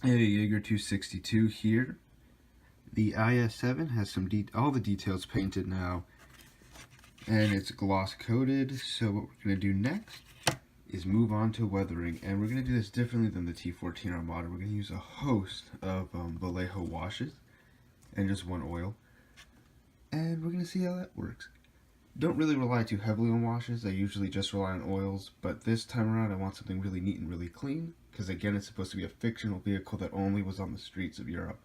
I have a Jaeger 262 here. The IS-7 has all the details painted now, and it's gloss coated. So what we're going to do next is move on to weathering, and we're going to do this differently than the T14 Armada. We're going to use a host of Vallejo washes and just one oil, and we're going to see how that works. Don't really rely too heavily on washes. I usually just rely on oils, but this time around I want something really neat and really clean, because again, it's supposed to be a fictional vehicle that only was on the streets of Europe.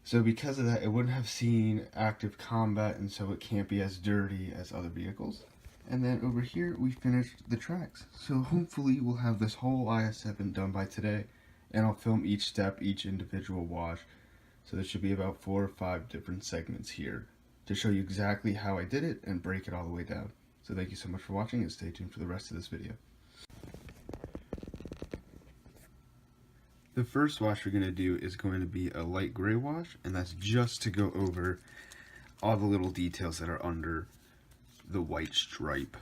So because of that, it wouldn't have seen active combat, and so it can't be as dirty as other vehicles. And then over here, we finished the tracks. So hopefully we'll have this whole IS-7 done by today, and I'll film each step, each individual wash. So there should be about 4 or 5 different segments here to show you exactly how I did it and break it all the way down. So thank you so much for watching, and stay tuned for the rest of this video. The first wash we're going to do is going to be a light gray wash, and that's just to go over all the little details that are under the white stripe.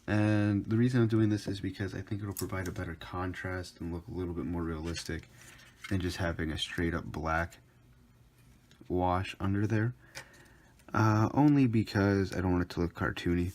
And the reason I'm doing this is because I think it'll provide a better contrast and look a little bit more realistic than just having a straight up black wash under there. Only because I don't want it to look cartoony.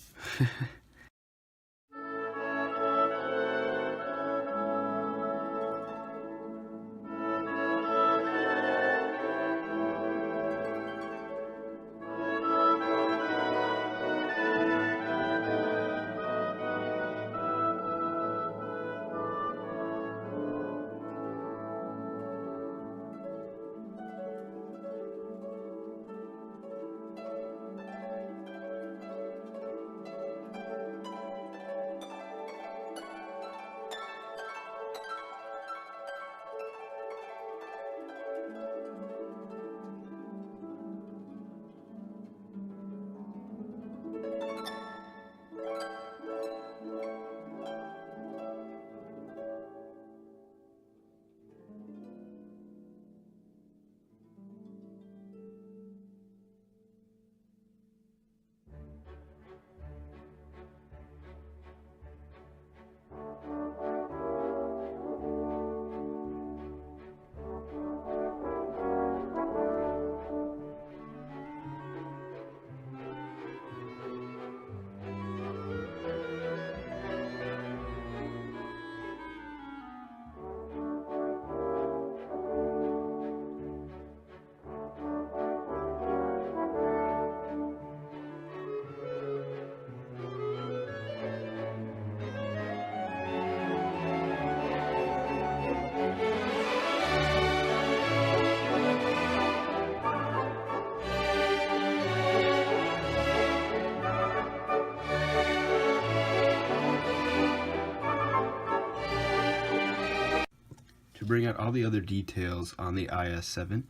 To bring out all the other details on the IS-7,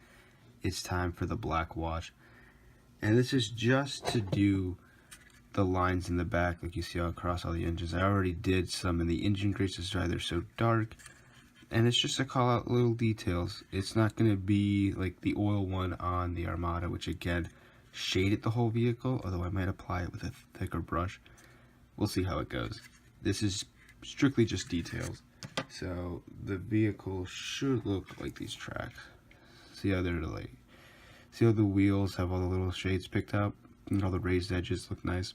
it's time for the black wash. And this is just to do the lines in the back, like you see all across all the engines. I already did some in the engine grates, that's why they're so dark. And it's just to call out little details. It's not going to be like the oil one on the Armada, which again, shaded the whole vehicle, although I might apply it with a thicker brush. We'll see how it goes. This is strictly just details. So the vehicle should look like these tracks. See how they're like, see how the wheels have all the little shades picked up and all the raised edges look nice.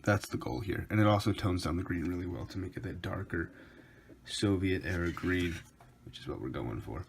That's the goal here. And it also tones down the green really well to make it that darker Soviet era green, which is what we're going for.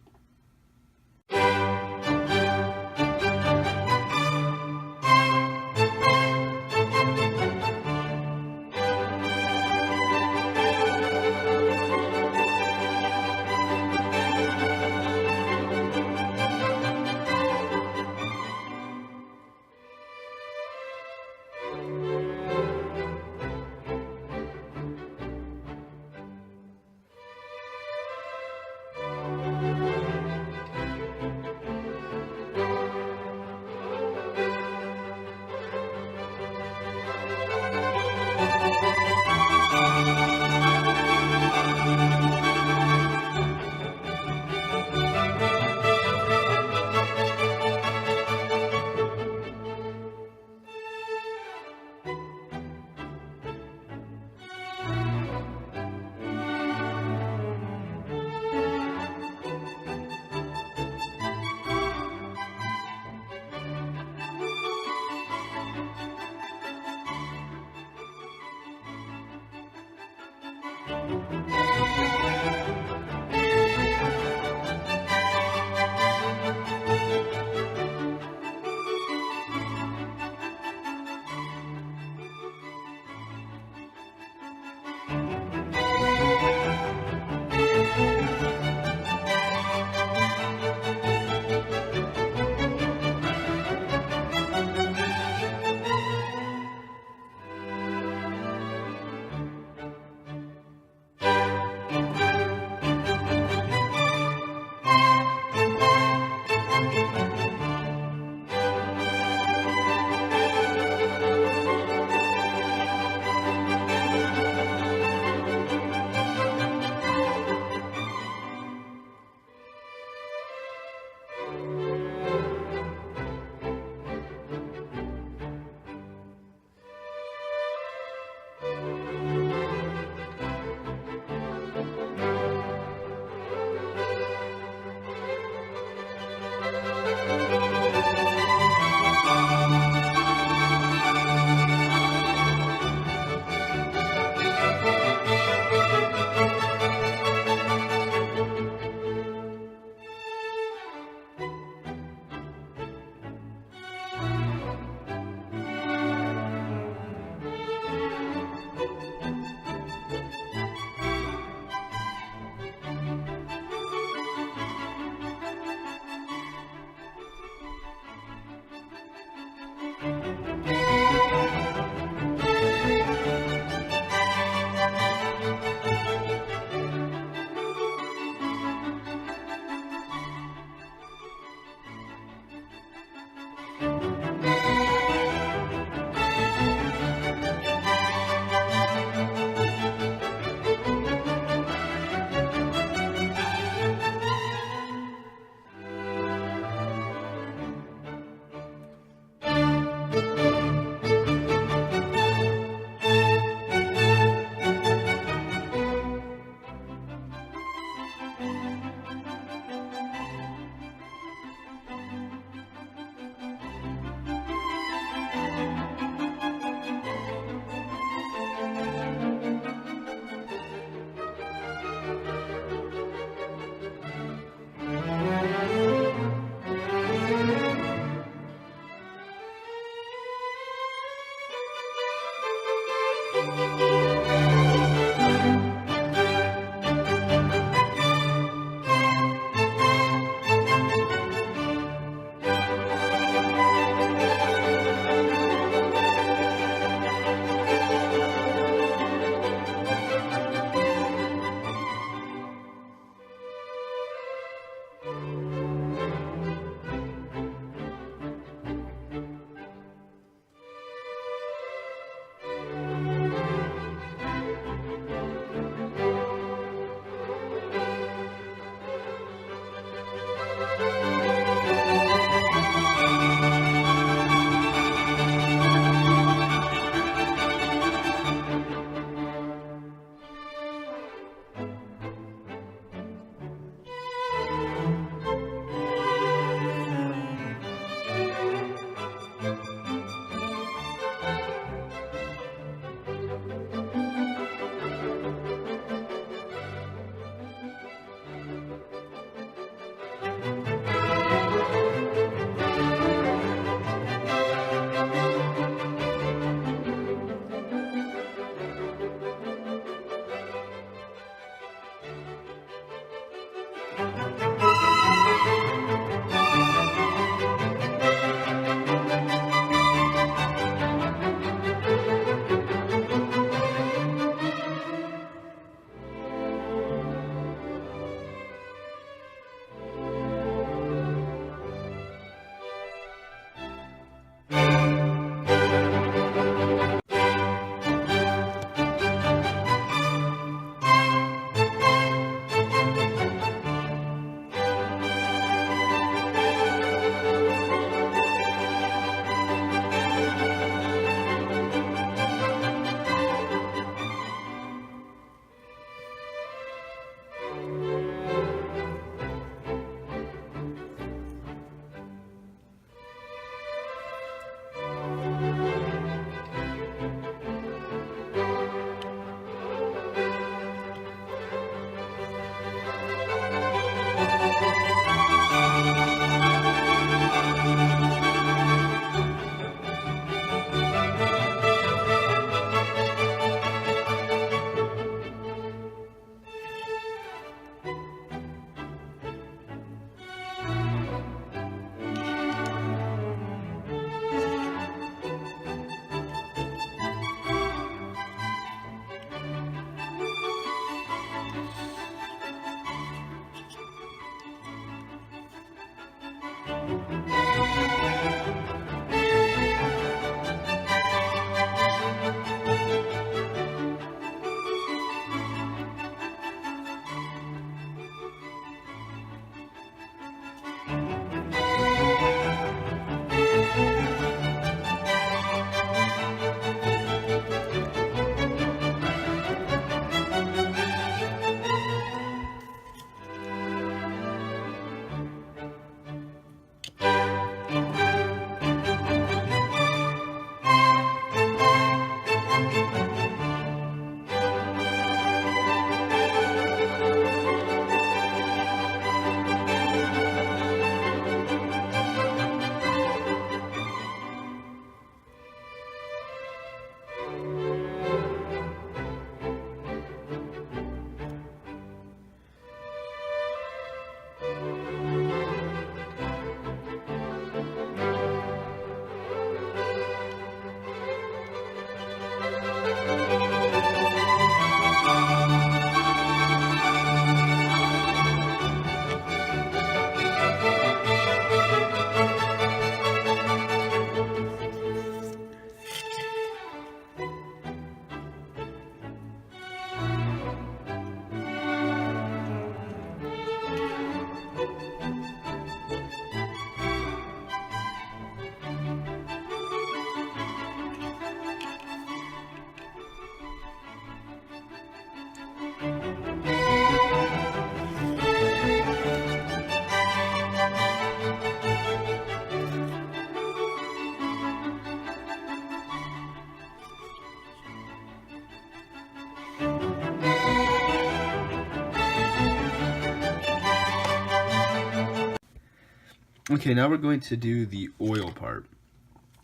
Okay, now we're going to do the oil part.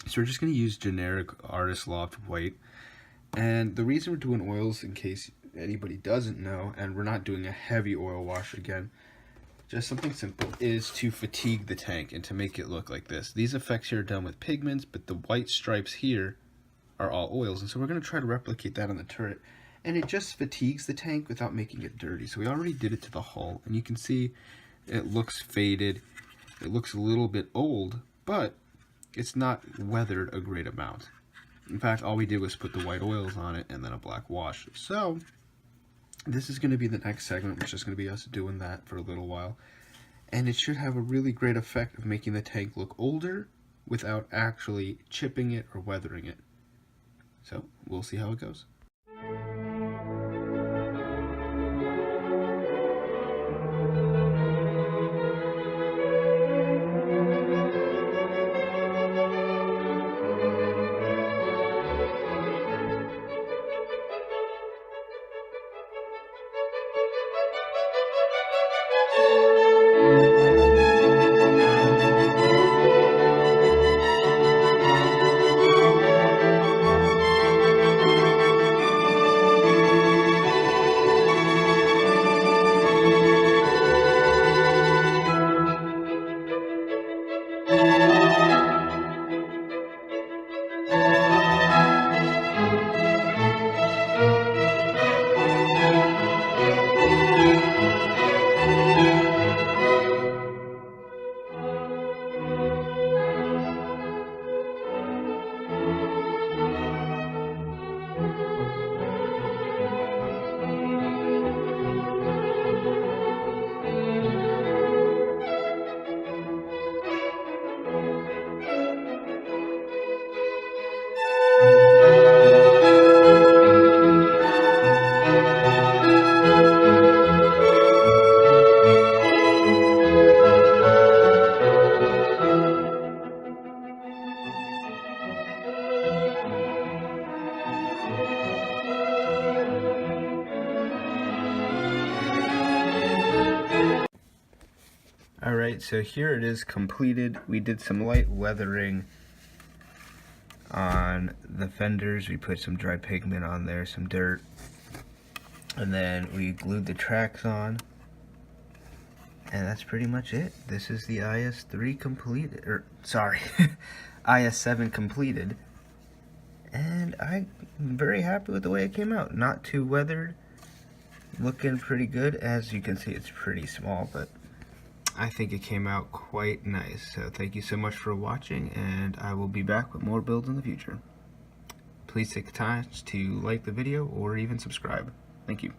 So we're just going to use generic Artist Loft white. And the reason we're doing oils, in case anybody doesn't know, and we're not doing a heavy oil wash again, just something simple, is to fatigue the tank and to make it look like this. These effects here are done with pigments, but the white stripes here are all oils. And so we're going to try to replicate that on the turret. And it just fatigues the tank without making it dirty. So we already did it to the hull, and you can see it looks faded. It looks a little bit old, but it's not weathered a great amount. In fact, all we did was put the white oils on it and then a black wash. So this is going to be the next segment, which is going to be us doing that for a little while. And it should have a really great effect of making the tank look older without actually chipping it or weathering it. So we'll see how it goes. Alright, so here it is completed. We did some light weathering on the fenders. We put some dry pigment on there, some dirt. And then we glued the tracks on. And that's pretty much it. This is the IS-3 completed, or sorry, IS-7 completed. And I'm very happy with the way it came out. Not too weathered. Looking pretty good. As you can see, it's pretty small, but I think it came out quite nice. So thank you so much for watching, and I will be back with more builds in the future. Please take the time to like the video or even subscribe. Thank you.